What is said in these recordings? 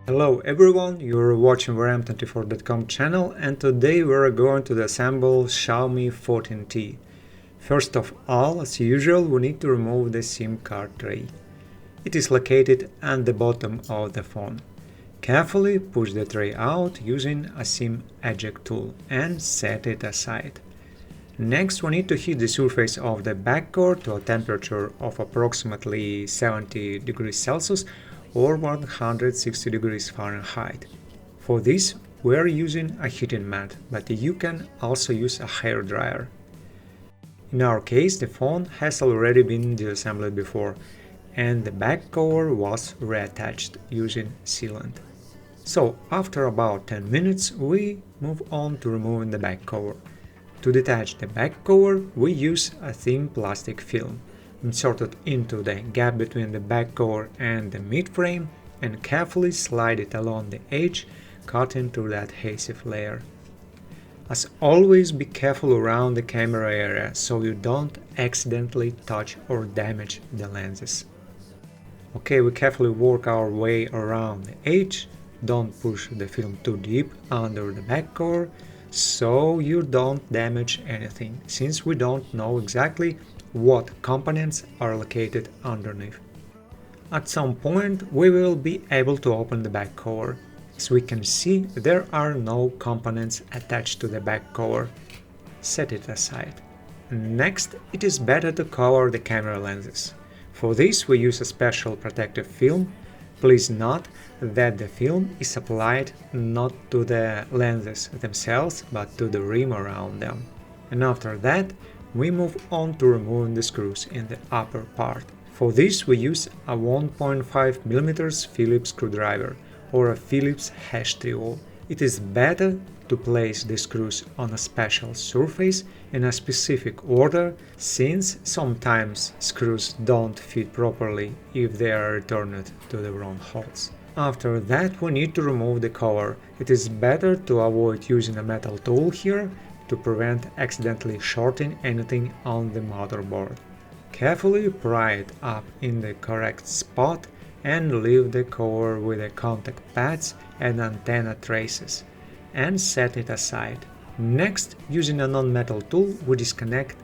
Hello everyone, you're watching VM24.com channel and today we're going to assemble Xiaomi 14T. First of all, as usual, we need to remove the SIM card tray. It is located at the bottom of the phone. Carefully push the tray out using a SIM eject tool and set it aside. Next, we need to heat the surface of the back cover to a temperature of approximately 70 degrees Celsius or 160 degrees Fahrenheit. For this, we are using a heating mat, but you can also use a hair dryer. In our case, the phone has already been disassembled before, and the back cover was reattached using sealant. So, after about 10 minutes, we move on to removing the back cover. To detach the back cover, we use a thin plastic film. Insert it into the gap between the back cover and the mid frame and carefully slide it along the edge, cutting through the adhesive layer. As always, be careful around the camera area so you don't accidentally touch or damage the lenses. Okay, we carefully work our way around the edge. Don't push the film too deep under the back cover so you don't damage anything, since we don't know exactly what components are located underneath. At some point we will be able to open the back cover. As we can see, there are no components attached to the back cover. Set it aside. Next, it is better to cover the camera lenses. For this we use a special protective film. Please note that the film is applied not to the lenses themselves but to the rim around them. And after that, we move on to removing the screws in the upper part. For this we use a 1.5mm Phillips screwdriver or a Phillips #3O. It is better to place the screws on a special surface in a specific order, since sometimes screws don't fit properly if they are returned to the wrong holes. After that, we need to remove the cover. It is better to avoid using a metal tool here to prevent accidentally shorting anything on the motherboard. Carefully pry it up in the correct spot and leave the cover with the contact pads and antenna traces, and set it aside. Next, using a non-metal tool, we disconnect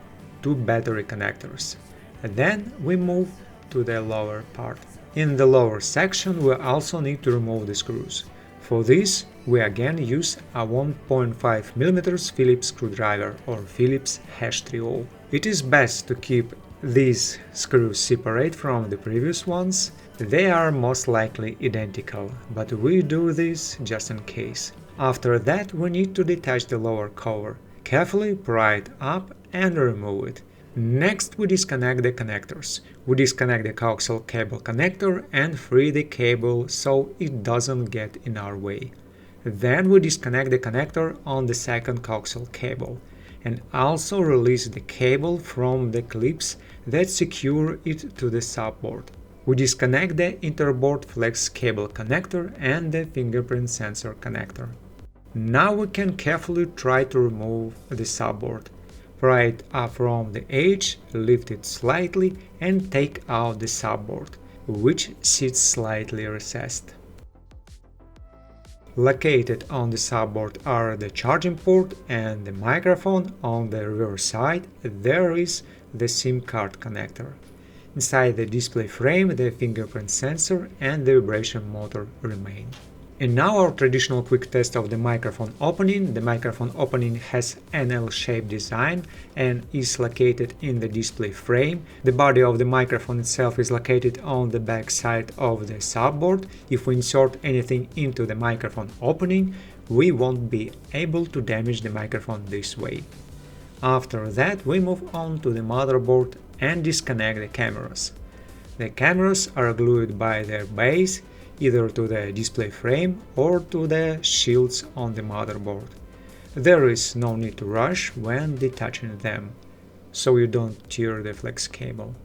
two battery connectors. And then we move to the lower part. In the lower section, we also need to remove the screws. For this, we again use a 1.5mm Phillips screwdriver or Phillips #3O. It is best to keep these screws separate from the previous ones. They are most likely identical, but we do this just in case. After that, we need to detach the lower cover. Carefully pry it up and remove it. Next, we disconnect the connectors. We disconnect the coaxial cable connector and free the cable so it doesn't get in our way. Then we disconnect the connector on the second coaxial cable and also release the cable from the clips that secure it to the subboard. We disconnect the interboard flex cable connector and the fingerprint sensor connector. Now we can carefully try to remove the subboard. Pry it up from the edge, lift it slightly and take out the subboard, which sits slightly recessed. Located on the subboard are the charging port and the microphone. On the reverse side there is the SIM card connector. Inside the display frame, the fingerprint sensor and the vibration motor remain. And now our traditional quick test of the microphone opening. The microphone opening has an L-shaped design and is located in the display frame. The body of the microphone itself is located on the back side of the subboard. If we insert anything into the microphone opening, we won't be able to damage the microphone this way. After that, we move on to the motherboard and disconnect the cameras. The cameras are glued by their base either to the display frame or to the shields on the motherboard. There is no need to rush when detaching them, so you don't tear the flex cable.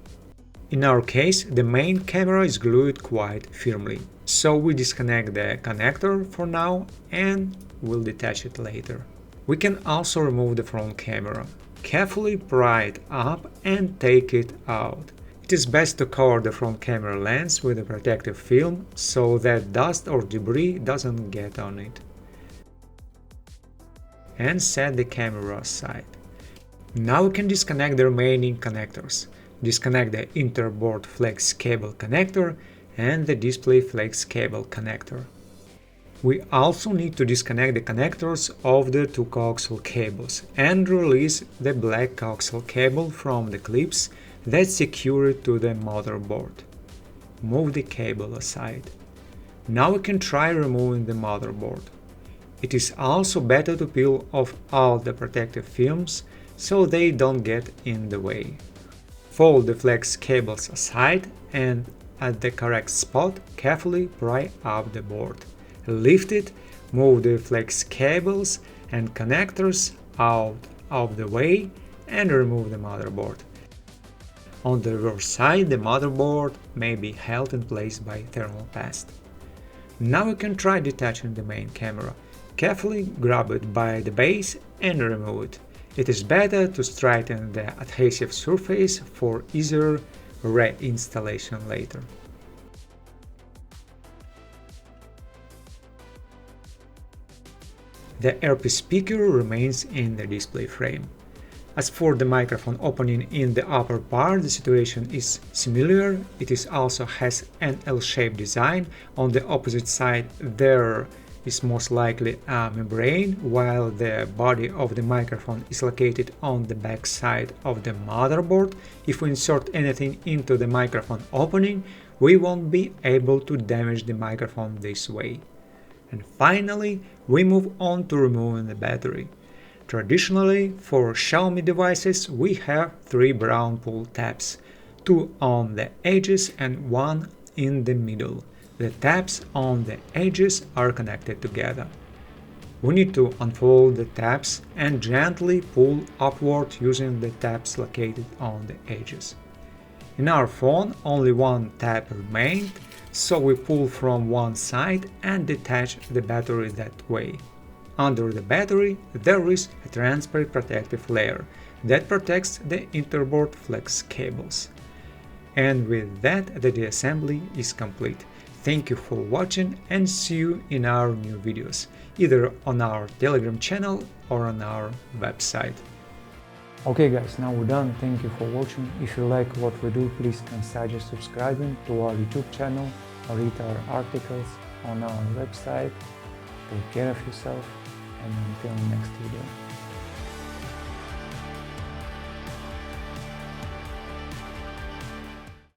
In our case, the main camera is glued quite firmly, so we disconnect the connector for now and we'll detach it later. We can also remove the front camera. Carefully pry it up and take it out. It is best to cover the front camera lens with a protective film so that dust or debris doesn't get on it. And set the camera aside. Now we can disconnect the remaining connectors. Disconnect the interboard flex cable connector and the display flex cable connector. We also need to disconnect the connectors of the two coaxial cables and release the black coaxial cable from the clips that secure it to the motherboard. Move the cable aside. Now we can try removing the motherboard. It is also better to peel off all the protective films so they don't get in the way. Fold the flex cables aside and at the correct spot carefully pry up the board. Lift it, move the flex cables and connectors out of the way and remove the motherboard. On the reverse side, the motherboard may be held in place by thermal paste. Now we can try detaching the main camera. Carefully grab it by the base and remove it. It is better to straighten the adhesive surface for easier reinstallation later. The earpiece speaker remains in the display frame. As for the microphone opening in the upper part, the situation is similar. It also has an L-shaped design. On the opposite side there is most likely a membrane, while the body of the microphone is located on the back side of the motherboard. If we insert anything into the microphone opening, we won't be able to damage the microphone this way. And finally, we move on to removing the battery. Traditionally, for Xiaomi devices, we have 3 brown pull tabs, 2 on the edges and 1 in the middle. The tabs on the edges are connected together. We need to unfold the tabs and gently pull upward using the tabs located on the edges. In our phone, only 1 tab remained, so we pull from one side and detach the battery that way. Under the battery there is a transparent protective layer that protects the interboard flex cables. And with that, the disassembly is complete. Thank you for watching and see you in our new videos, either on our Telegram channel or on our website. Okay guys, now we're done. Thank you for watching. If you like what we do, please consider subscribing to our YouTube channel or read our articles on our website. Take care of yourself and until next video.